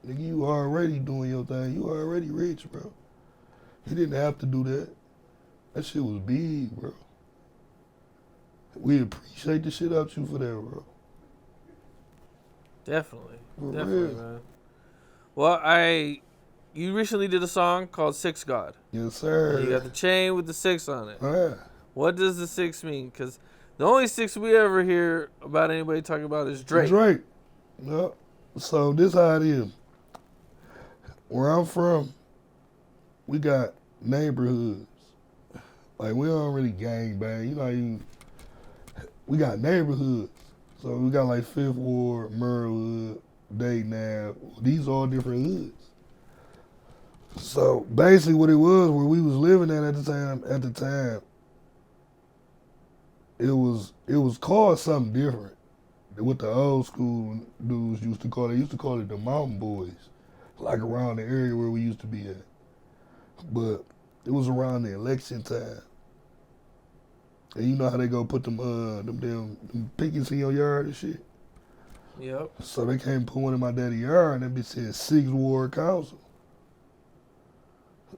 [SPEAKER 2] Nigga, you already doing your thing. You already rich, bro. He didn't have to do that. That shit was big, bro. We appreciate the shit out you for that, bro.
[SPEAKER 1] Definitely.
[SPEAKER 2] For
[SPEAKER 1] Definitely,
[SPEAKER 2] real.
[SPEAKER 1] man. Well, you recently did a song called Six God.
[SPEAKER 2] Yes, sir.
[SPEAKER 1] And you got the chain with the 6 on it.
[SPEAKER 2] Yeah.
[SPEAKER 1] What does the 6 mean? Because the only 6 we ever hear about anybody talking about is Drake.
[SPEAKER 2] Yep. So this how it is. Where I'm from, we got neighborhoods. Like, we don't really gang bang. You know, we got neighborhoods. So we got like Fifth Ward, Murraywood, Dayton Ave. These all different hoods. So basically what it was, where we was living at the time, it was called something different. What the old school dudes used to call it. They used to call it the Mountain Boys, like around the area where we used to be at. But it was around the election time. And you know how they go put them damn pickets in your yard and shit?
[SPEAKER 1] Yep.
[SPEAKER 2] So they came and put one in my daddy's yard, and that bitch said 6th Ward Council.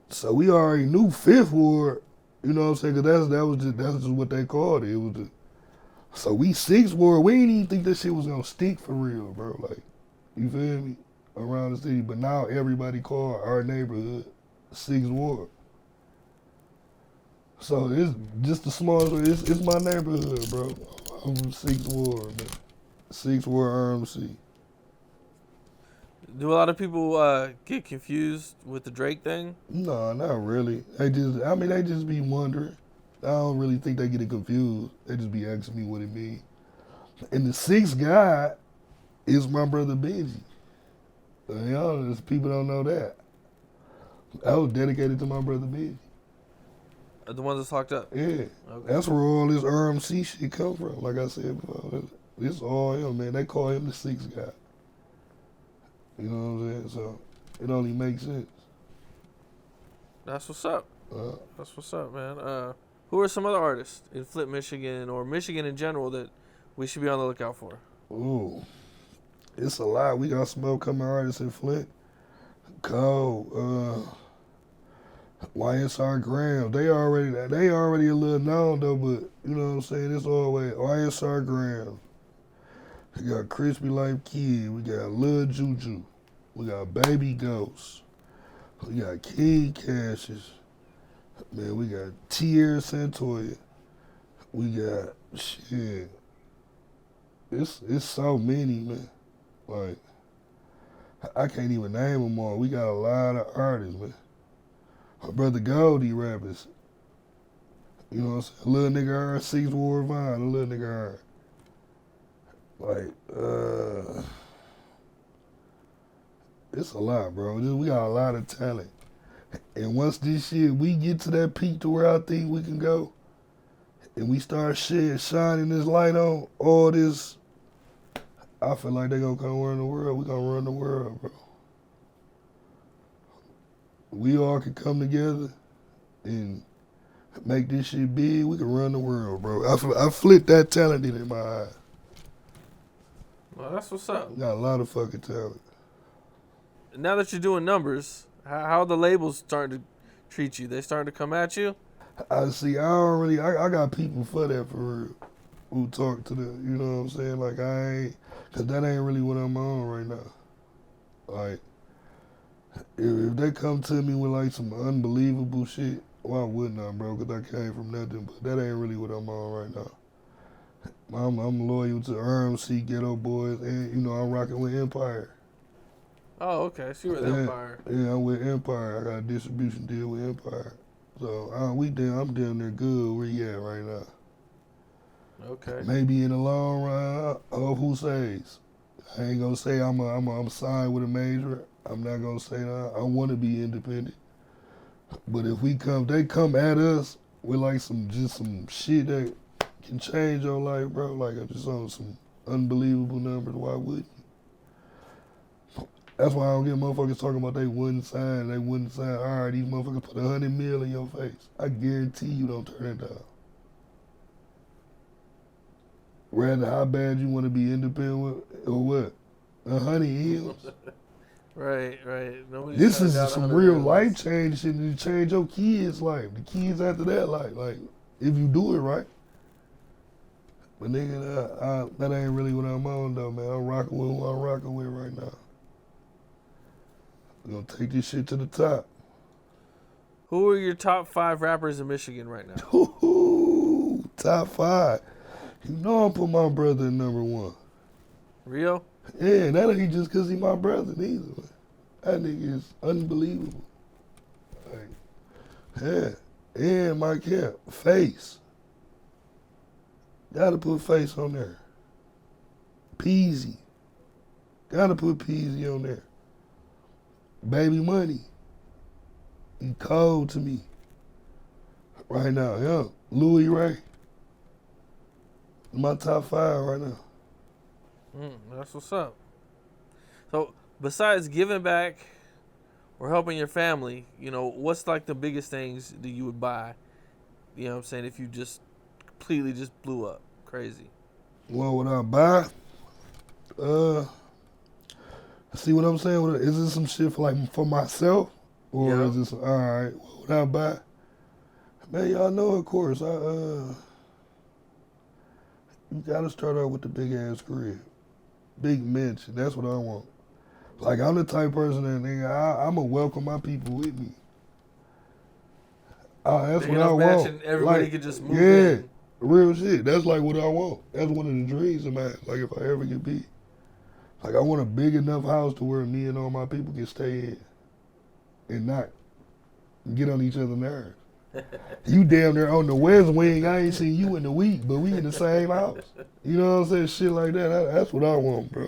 [SPEAKER 2] So we already knew 5th Ward, you know what I'm saying? Because that's just what they called it. It was so we 6th Ward, we didn't even think that shit was going to stick for real, bro. Like, you feel me? Around the city. But now everybody call our neighborhood 6th Ward. So it's just the smallest, it's my neighborhood, bro. I'm from 6th Ward, man. 6th Ward RMC.
[SPEAKER 1] Do a lot of people get confused with the Drake thing?
[SPEAKER 2] No, not really. They just be wondering. I don't really think they get it confused. They just be asking me what it means. And the 6th guy is my brother Peasy. People don't know that. I was dedicated to my brother Peasy.
[SPEAKER 1] The ones that's locked up?
[SPEAKER 2] Yeah.
[SPEAKER 1] Okay.
[SPEAKER 2] That's where all this RMC shit come from. Like I said before, it's all him, man. They call him the 6th guy. You know what I'm saying? So it only makes sense.
[SPEAKER 1] That's what's up. That's what's up, man. Who are some other artists in Flint, Michigan, or Michigan in general that we should be on the lookout for?
[SPEAKER 2] Ooh, it's a lot. We got some upcoming artists in Flint. Cole, YSR Graham. They already a little known though, but you know what I'm saying? It's always YSR Graham. We got Crispy Life Kid. We got Lil Juju. We got Baby Ghost. We got King Cassius. Man, we got Tierra Santoya. We got shit. It's so many, man. Like, I can't even name them all. We got a lot of artists, man. My brother Goldie rappers. You know what I'm saying? A little nigga heard 6th Ward Vine. A little nigga heard. Like, it's a lot, bro. We got a lot of talent. And once this shit, we get to that peak to where I think we can go, and we start shining this light on all this, I feel like they gonna come run the world. We gonna run the world, bro. We all can come together and make this shit big. We can run the world, bro. I flip that talent in my eye.
[SPEAKER 1] Well, that's what's up.
[SPEAKER 2] We got a lot of fucking talent.
[SPEAKER 1] Now that you're doing numbers, how are the labels starting to treat you? They starting to come at you?
[SPEAKER 2] I see. I got people for that for real. Who talk to the, you know what I'm saying? Like cause that ain't really what I'm on right now. Like, if they come to me with like some unbelievable shit, why wouldn't I, bro? Cause I came from nothing. But that ain't really what I'm on right now. I'm loyal to RMC, Ghetto Boys, and you know I'm rocking with Empire.
[SPEAKER 1] Oh, okay. So you were with Empire.
[SPEAKER 2] Yeah, I'm with Empire. I got a distribution deal with Empire. So I'm down there good where you at right now.
[SPEAKER 1] Okay.
[SPEAKER 2] Maybe in the long run, who says? I ain't gonna say I'm signed with a major. I'm not gonna say that. I want to be independent. But if they come at us with like some shit that can change your life, bro. Like I'm just on some unbelievable numbers. Why wouldn't you? That's why I don't get motherfuckers talking about they wouldn't sign. All right, these motherfuckers put $100 million in your face. I guarantee you don't turn it down. Rather how bad you want to be independent with, or what? 100 years.
[SPEAKER 1] Right.
[SPEAKER 2] This is some real life change shit to change your kids' life. The kids after that life. Like, if you do it right. But nigga, that ain't really what I'm on though, man. I'm rocking with who I'm rocking with right now. We're gonna take this shit to the top.
[SPEAKER 1] Who are your top 5 rappers in Michigan right now?
[SPEAKER 2] Ooh, top 5. You know I put my brother in number 1.
[SPEAKER 1] Rio?
[SPEAKER 2] Yeah, that ain't just cause he my brother neither, man. That nigga is unbelievable. Like, yeah. And my cap, face. Gotta put face on there. Peasy. Gotta put Peasy on there. Baby Money. He cold to me. Right now, yeah. Louis Ray. My top 5 right now.
[SPEAKER 1] That's what's up. So, besides giving back or helping your family, what's like the biggest things that you would buy? You know what I'm saying? If you just completely just blew up. Crazy.
[SPEAKER 2] What would I buy? See what I'm saying? Is this some shit for myself? Or is this, alright, what would I buy? Man, y'all know, of course, you gotta start out with the big ass crib. Big mansion, that's what I want. Like, I'm the type person that, nigga, I'm going to welcome my people with me. That's
[SPEAKER 1] big
[SPEAKER 2] what I want.
[SPEAKER 1] Everybody could just move in.
[SPEAKER 2] Yeah, real shit. That's like what I want. That's one of the dreams of mine, like if I ever get big. Like, I want a big enough house to where me and all my people can stay in and not get on each other's nerves. You damn near on the west wing, I ain't seen you in a week, but we in the same house. You know what I'm saying? Shit like that. That's what I want, bro.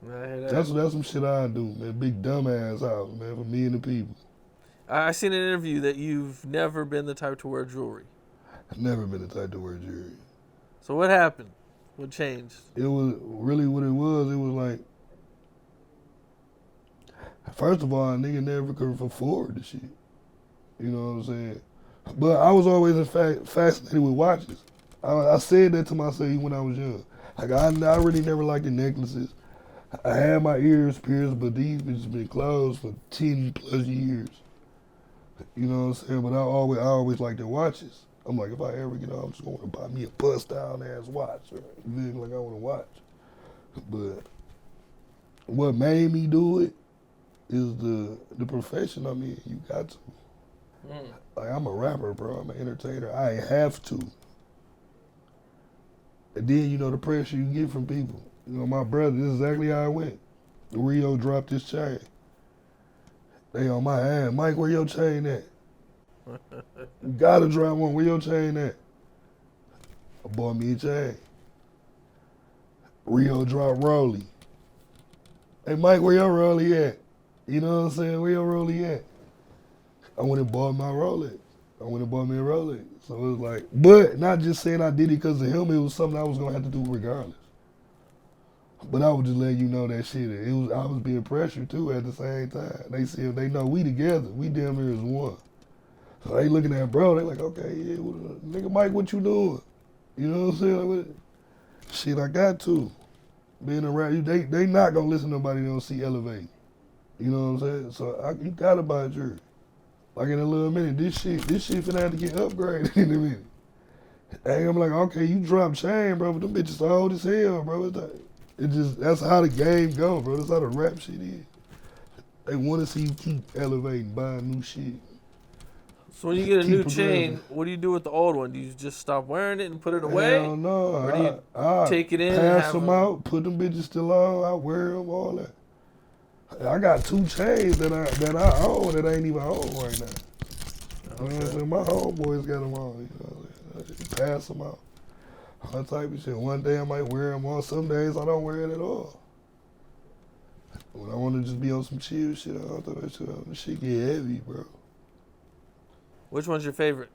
[SPEAKER 2] That's some shit I do, man. Big dumbass house, man, for me and the people.
[SPEAKER 1] I seen an interview that you've never been the type to wear jewelry.
[SPEAKER 2] I've never been the type to wear jewelry.
[SPEAKER 1] So what happened? What changed?
[SPEAKER 2] It was really what it was. It was like, first of all, a nigga never could afford the shit. You know what I'm saying? But I was always fascinated with watches. I said that to myself even when I was young. Like, I really never liked the necklaces. I had my ears pierced, but these bitches been closed for 10 plus years. You know what I'm saying? But I always liked the watches. I'm like, if I ever get out, I'm just going to buy me a bust-down ass watch. Right? Like I want to watch. But what made me do it is the profession I'm in. You got to. Like, I'm a rapper, bro. I'm an entertainer. I have to. And then, the pressure you get from people. My brother, this is exactly how it went. Rio dropped his chain. They on my ass. Mike, where your chain at? You gotta drop one. Where your chain at? I bought me a chain. Rio dropped Rolly. Hey, Mike, where your Rolly at? You know what I'm saying? Where your Rolly at? I went and bought my Rolex. I went and bought me a Rolex. So it was like, but not just saying I did it because of him. It was something I was going to have to do regardless. But I would just let you know that shit. I was being pressured too at the same time. They know we together. We damn near as one. So they looking at bro. They like, okay, yeah, nigga Mike, what you doing? You know what I'm saying? Like, shit, I got to. Being around you, they not gonna listen to nobody they don't see elevate. You know what I'm saying? So you gotta buy a jersey. Like in a little minute, this shit finna have to get upgraded in a minute. And I'm like, okay, you drop chain, bro, but them bitches old as hell, bro. That's how the game go, bro. That's how the rap shit is. They want to see you keep elevating, buying new shit.
[SPEAKER 1] So when you get a new chain, what do you do with the old one? Do you just stop wearing it and put it away?
[SPEAKER 2] Hell no.
[SPEAKER 1] Or do you take it in
[SPEAKER 2] pass them out, put them bitches still on, I wear them, all that. I got 2 chains that I own that I ain't even own right now. Okay. You know what I'm saying? My homeboys got them on. You know what I'm saying? Pass them out. All type of shit. One day I might wear them on. Some days I don't wear it at all. When I want to just be on some chill shit, I don't throw that shit on. The shit get heavy, bro.
[SPEAKER 1] Which one's your favorite?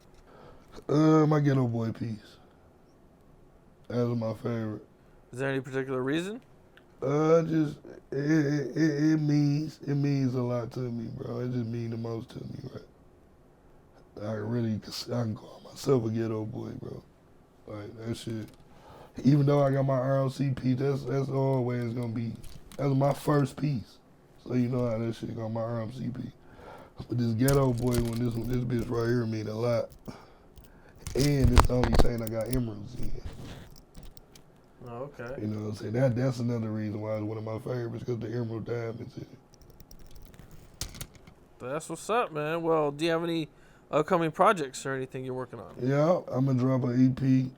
[SPEAKER 2] My Ghetto Boy piece. That's my favorite.
[SPEAKER 1] Is there any particular reason?
[SPEAKER 2] Just it means a lot to me, bro. It just means the most to me, right? I can call myself a ghetto boy, bro. Like that shit. Even though I got my RMC piece, that's always gonna be. That's my first piece. So you know how that shit got my RMC piece. But this ghetto boy this bitch right here mean a lot. And it's the only chain I got emeralds in.
[SPEAKER 1] Oh, okay.
[SPEAKER 2] You know what I'm saying? That's another reason why it's one of my favorites, because the emerald diamonds in it.
[SPEAKER 1] That's what's up, man. Well, do you have any upcoming projects or anything you're working on?
[SPEAKER 2] Yeah, I'm gonna drop an EP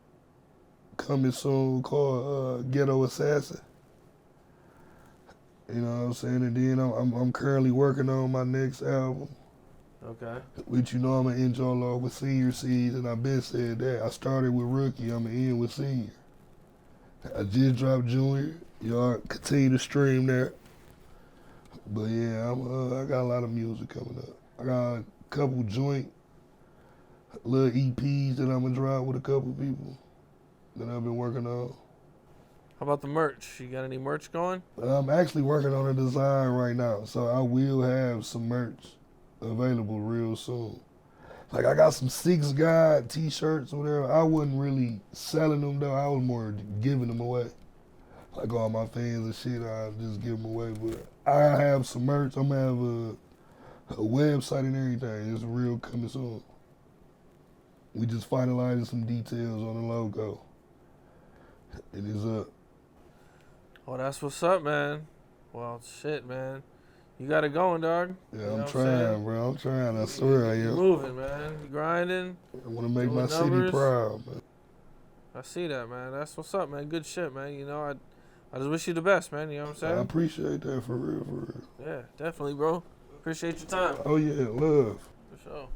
[SPEAKER 2] coming soon called Ghetto Assassin. You know what I'm saying? And then I'm currently working on my next album.
[SPEAKER 1] Okay.
[SPEAKER 2] Which, you know, I'm going to end y'all off with senior season. I've been said that. I started with rookie. I'm going to end with senior. I just dropped junior. Y'all continue to stream there. But yeah, I got a lot of music coming up. I got a couple joint little EPs that I'm going to drop with a couple people that I've been working on.
[SPEAKER 1] How about the merch? You got any merch going?
[SPEAKER 2] I'm actually working on a design right now, so I will have some merch available real soon. Like, I got some 6 God t-shirts or whatever. I wasn't really selling them though. I was more giving them away. Like all my fans and shit, I just give them away. But I have some merch. I'm gonna have a website and everything. It's real coming soon. We just finalizing some details on the logo. It is up.
[SPEAKER 1] Oh, that's what's up, man. Well, shit, man. You got it going, dog.
[SPEAKER 2] Yeah,
[SPEAKER 1] You know
[SPEAKER 2] I'm
[SPEAKER 1] what
[SPEAKER 2] trying, bro. I'm trying. I swear I
[SPEAKER 1] You're
[SPEAKER 2] am.
[SPEAKER 1] moving, man. You grinding.
[SPEAKER 2] I want to make
[SPEAKER 1] doing
[SPEAKER 2] my city
[SPEAKER 1] numbers.
[SPEAKER 2] proud, man.
[SPEAKER 1] I see that, man. That's what's up, man. Good shit, man. You know, I just wish you the best, man. You know what I'm saying?
[SPEAKER 2] I appreciate that for real, for real.
[SPEAKER 1] Yeah, definitely, bro. Appreciate your time.
[SPEAKER 2] Oh, yeah, love.
[SPEAKER 1] For sure.